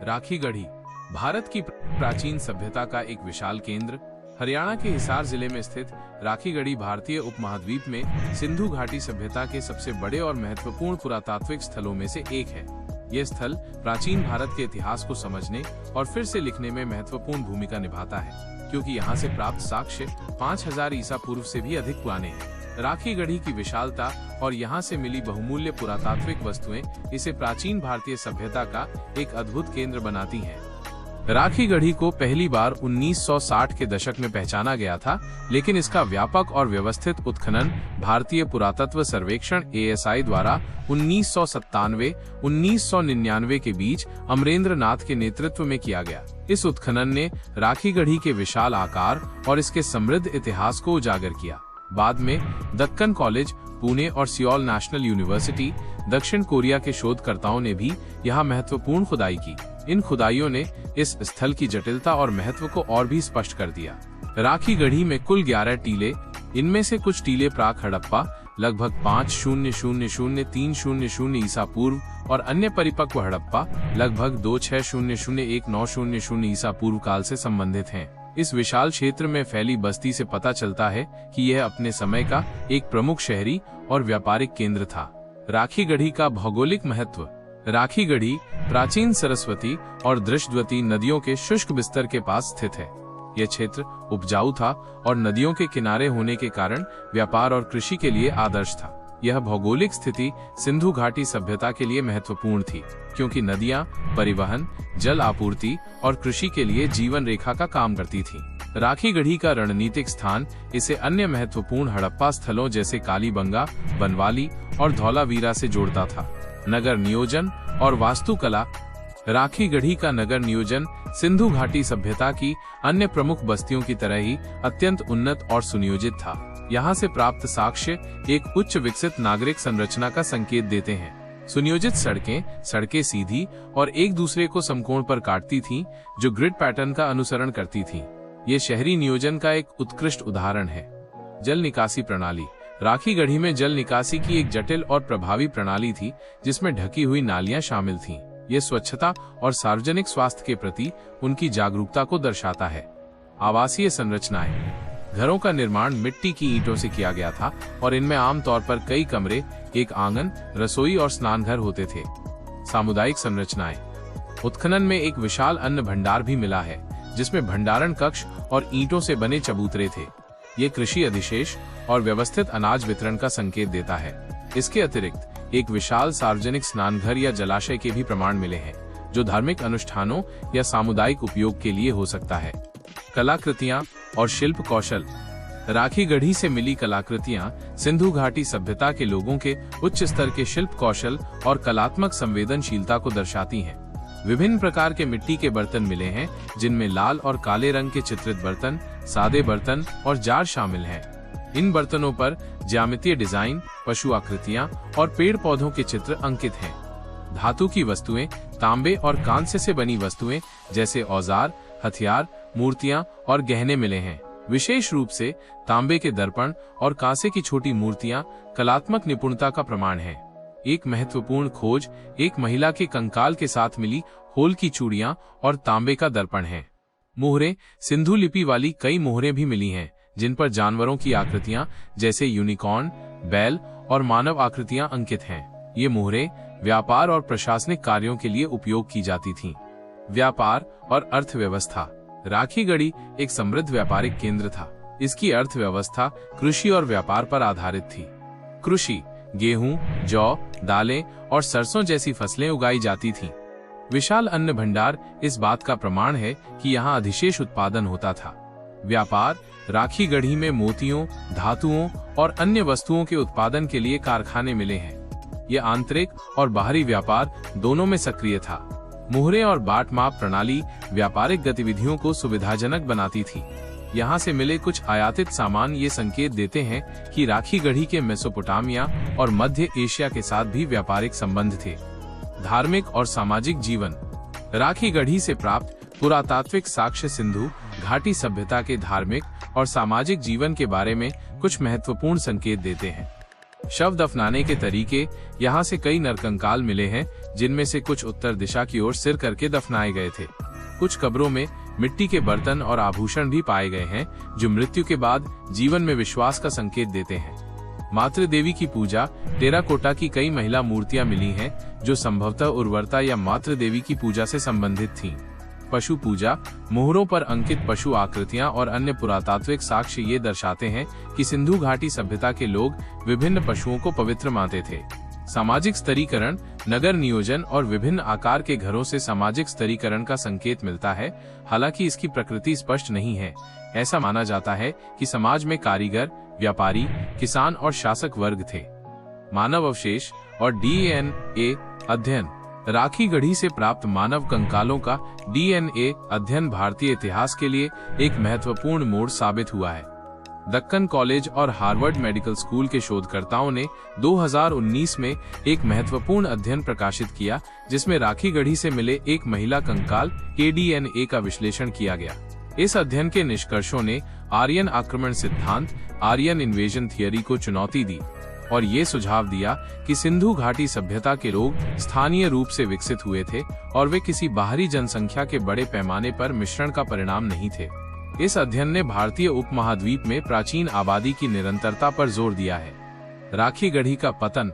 राखी गढ़ी भारत की प्राचीन सभ्यता का एक विशाल केंद्र। हरियाणा के हिसार जिले में स्थित राखी गढ़ी भारतीय उपमहाद्वीप में सिंधु घाटी सभ्यता के सबसे बड़े और महत्वपूर्ण पुरातात्विक स्थलों में से एक है। यह स्थल प्राचीन भारत के इतिहास को समझने और फिर से लिखने में महत्वपूर्ण भूमिका निभाता है, क्योंकि यहाँ से प्राप्त साक्ष्य 5000 ईसा पूर्व से भी अधिक पुराने हैं। राखी गढ़ी की विशालता और यहाँ से मिली बहुमूल्य पुरातात्विक वस्तुएं इसे प्राचीन भारतीय सभ्यता का एक अद्भुत केंद्र बनाती हैं। राखी गढ़ी को पहली बार 1960 के दशक में पहचाना गया था, लेकिन इसका व्यापक और व्यवस्थित उत्खनन भारतीय पुरातत्व सर्वेक्षण ASI द्वारा 1997-1999 के बीच अमरेंद्र नाथ के नेतृत्व में किया गया। इस उत्खनन ने राखी गढ़ी के विशाल आकार और इसके समृद्ध इतिहास को उजागर किया। बाद में दक्कन कॉलेज, पुणे और सियोल नेशनल यूनिवर्सिटी, दक्षिण कोरिया के शोधकर्ताओं ने भी यहाँ महत्वपूर्ण खुदाई की। इन खुदाइयों ने इस स्थल की जटिलता और महत्व को और भी स्पष्ट कर दिया। राखी गढ़ी में कुल 11 टीले, इनमें से कुछ टीले प्राक हड़प्पा लगभग 5000-300 ईसा पूर्व और अन्य परिपक्व हड़प्पा लगभग 2600-1900 ईसा पूर्व काल से संबंधित हैं। इस विशाल क्षेत्र में फैली बस्ती से पता चलता है कि यह अपने समय का एक प्रमुख शहरी और व्यापारिक केंद्र था। राखी गढ़ी का भौगोलिक महत्व। राखी गढ़ी प्राचीन सरस्वती और दृशद्वती नदियों के शुष्क बिस्तर के पास स्थित है। यह क्षेत्र उपजाऊ था और नदियों के किनारे होने के कारण व्यापार और कृषि के लिए आदर्श था। यह भौगोलिक स्थिति सिंधु घाटी सभ्यता के लिए महत्वपूर्ण थी, क्योंकि नदियां परिवहन, जल आपूर्ति और कृषि के लिए जीवन रेखा का काम करती थी। राखी गढ़ी का रणनीतिक स्थान इसे अन्य महत्वपूर्ण हड़प्पा स्थलों जैसे कालीबंगा, बनवाली और धौलावीरा से जोड़ता था। नगर नियोजन और वास्तुकला। राखी गढ़ी का नगर नियोजन सिंधु घाटी सभ्यता की अन्य प्रमुख बस्तियों की तरह ही अत्यंत उन्नत और सुनियोजित था। यहाँ से प्राप्त साक्ष्य एक उच्च विकसित नागरिक संरचना का संकेत देते हैं। सुनियोजित सड़कें सीधी और एक दूसरे को समकोण पर काटती थीं, जो ग्रिड पैटर्न का अनुसरण करती थीं। ये शहरी नियोजन का एक उत्कृष्ट उदाहरण है। जल निकासी प्रणाली। राखी गढ़ी में जल निकासी की एक जटिल और प्रभावी प्रणाली थी, जिसमें ढकी हुई नालियां शामिल थीं। ये स्वच्छता और सार्वजनिक स्वास्थ्य के प्रति उनकी जागरूकता को दर्शाता है। आवासीय संरचनाएं। घरों का निर्माण मिट्टी की ईंटों से किया गया था और इनमें आमतौर पर कई कमरे, एक आंगन, रसोई और स्नान घर होते थे। सामुदायिक संरचनाएं। उत्खनन में एक विशाल अन्न भंडार भी मिला है, जिसमें भंडारण कक्ष और ईंटों से बने चबूतरे थे। ये कृषि अधिशेष और व्यवस्थित अनाज वितरण का संकेत देता है। इसके अतिरिक्त एक विशाल सार्वजनिक स्नान घर या जलाशय के भी प्रमाण मिले हैं, जो धार्मिक अनुष्ठानों या सामुदायिक उपयोग के लिए हो सकता है। कलाकृतियां और शिल्प कौशल। राखी गढ़ी से मिली कलाकृतियां सिंधु घाटी सभ्यता के लोगों के उच्च स्तर के शिल्प कौशल और कलात्मक संवेदनशीलता को दर्शाती हैं। विभिन्न प्रकार के मिट्टी के बर्तन मिले हैं, जिनमें लाल और काले रंग के चित्रित बर्तन, सादे बर्तन और जार शामिल हैं। इन बर्तनों पर ज्यामितीय डिजाइन, पशु आकृतियां और पेड़ पौधों के चित्र अंकित हैं। धातु की वस्तुएं, तांबे और कांस्य से बनी वस्तुएं जैसे औजार, हथियार, मूर्तियां और गहने मिले हैं। विशेष रूप से तांबे के दर्पण और कांसे की छोटी मूर्तियां कलात्मक निपुणता का प्रमाण है। एक महत्वपूर्ण खोज एक महिला के कंकाल के साथ मिली होल की चूड़ियां और तांबे का दर्पण है। मोहरें। सिंधु लिपि वाली कई मोहरें भी मिली हैं, जिन पर जानवरों की आकृतियां जैसे यूनिकॉर्न, बैल और मानव आकृतियां अंकित हैं। ये मोहरें व्यापार और प्रशासनिक कार्यों के लिए उपयोग की जाती थीं। व्यापार और अर्थव्यवस्था। राखी गढ़ी एक समृद्ध व्यापारिक केंद्र था। इसकी अर्थव्यवस्था कृषि और व्यापार पर आधारित थी। कृषि। गेहूं, जौ, दालें और सरसों जैसी फसलें उगाई जाती थीं। विशाल अन्न भंडार इस बात का प्रमाण है कि यहाँ अधिशेष उत्पादन होता था। व्यापार। राखी गढ़ी में मोतियों, धातुओं और अन्य वस्तुओं के उत्पादन के लिए कारखाने मिले हैं। यह आंतरिक और बाहरी व्यापार दोनों में सक्रिय था। मोहरें और बाट माप प्रणाली व्यापारिक गतिविधियों को सुविधाजनक बनाती थी। यहाँ से मिले कुछ आयातित सामान ये संकेत देते हैं कि राखी गढ़ी के मेसोपोटामिया और मध्य एशिया के साथ भी व्यापारिक संबंध थे। धार्मिक और सामाजिक जीवन। राखी गढ़ी से प्राप्त पुरातात्विक साक्ष्य सिंधु घाटी सभ्यता के धार्मिक और सामाजिक जीवन के बारे में कुछ महत्वपूर्ण संकेत देते हैं। शव दफनाने के तरीके। यहाँ से कई नरकंकाल मिले हैं, जिनमें से कुछ उत्तर दिशा की ओर सिर करके दफनाए गए थे। कुछ कब्रों में मिट्टी के बर्तन और आभूषण भी पाए गए हैं, जो मृत्यु के बाद जीवन में विश्वास का संकेत देते हैं। मातृ देवी की पूजा, टेराकोटा की कई महिला मूर्तियां मिली हैं, जो संभवतः उर्वरता या मातृ देवी की पूजा से संबंधित थीं। पशु पूजा, मोहरों पर अंकित पशु आकृतियां और अन्य पुरातात्विक साक्ष्य ये दर्शाते हैं कि सिंधु घाटी सभ्यता के लोग विभिन्न पशुओं को पवित्र मानते थे। सामाजिक स्तरीकरण, नगर नियोजन और विभिन्न आकार के घरों से सामाजिक स्तरीकरण का संकेत मिलता है, हालांकि इसकी प्रकृति स्पष्ट नहीं है। ऐसा माना जाता है कि समाज में कारीगर, व्यापारी, किसान और शासक वर्ग थे। मानव अवशेष और डीएनए अध्ययन। राखी गढ़ी से प्राप्त मानव कंकालों का डीएनए अध्ययन भारतीय इतिहास के लिए एक महत्वपूर्ण मोड़ साबित हुआ है। दक्कन कॉलेज और हार्वर्ड मेडिकल स्कूल के शोधकर्ताओं ने 2019 में एक महत्वपूर्ण अध्ययन प्रकाशित किया, जिसमें राखी गढ़ी से मिले एक महिला कंकाल के डीएनए का विश्लेषण किया गया। इस अध्ययन के निष्कर्षों ने आर्यन आक्रमण सिद्धांत, आर्यन इन्वेजन थियरी को चुनौती दी और ये सुझाव दिया कि सिंधु घाटी सभ्यता के लोग स्थानीय रूप से विकसित हुए थे और वे किसी बाहरी जनसंख्या के बड़े पैमाने पर मिश्रण का परिणाम नहीं थे। इस अध्ययन ने भारतीय उपमहाद्वीप में प्राचीन आबादी की निरंतरता पर जोर दिया है। राखी गढ़ी का पतन।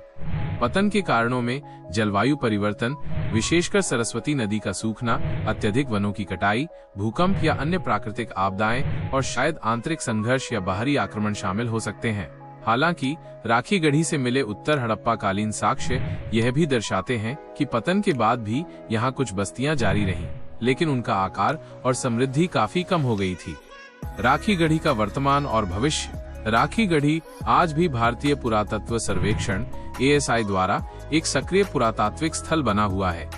पतन के कारणों में जलवायु परिवर्तन, विशेषकर सरस्वती नदी का सूखना, अत्यधिक वनों की कटाई, भूकंप या अन्य प्राकृतिक आपदाएं और शायद आंतरिक संघर्ष या बाहरी आक्रमण शामिल हो सकते हैं। हालांकि राखी गढ़ी से मिले उत्तर हड़प्पा कालीन साक्ष्य यह भी दर्शाते हैं कि पतन के बाद भी यहाँ कुछ बस्तियां जारी रहीं, लेकिन उनका आकार और समृद्धि काफी कम हो गई थी। राखी गढ़ी का वर्तमान और भविष्य। राखी गढ़ी आज भी भारतीय पुरातत्व सर्वेक्षण ASI द्वारा एक सक्रिय पुरातात्विक स्थल बना हुआ है।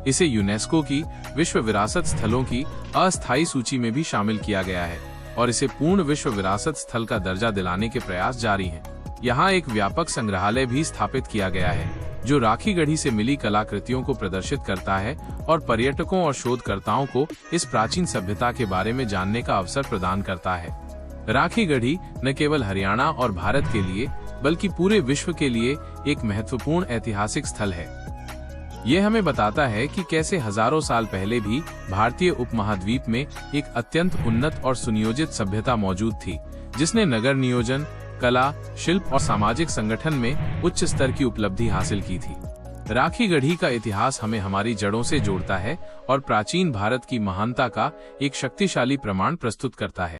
इसे यूनेस्को की विश्व विरासत स्थलों की अस्थायी सूची में भी शामिल किया गया है और इसे पूर्ण विश्व विरासत स्थल का दर्जा दिलाने के प्रयास जारी हैं। यहाँ एक व्यापक संग्रहालय भी स्थापित किया गया है, जो राखी गढ़ी से मिली कलाकृतियों को प्रदर्शित करता है और पर्यटकों और शोधकर्ताओं को इस प्राचीन सभ्यता के बारे में जानने का अवसर प्रदान करता है। राखी गढ़ी न केवल हरियाणा और भारत के लिए, बल्कि पूरे विश्व के लिए एक महत्वपूर्ण ऐतिहासिक स्थल है। यह हमें बताता है कि कैसे हजारों साल पहले भी भारतीय उपमहाद्वीप में एक अत्यंत उन्नत और सुनियोजित सभ्यता मौजूद थी, जिसने नगर नियोजन, कला, शिल्प और सामाजिक संगठन में उच्च स्तर की उपलब्धि हासिल की थी। राखी गढ़ी का इतिहास हमें हमारी जड़ों से जोड़ता है और प्राचीन भारत की महानता का एक शक्तिशाली प्रमाण प्रस्तुत करता है।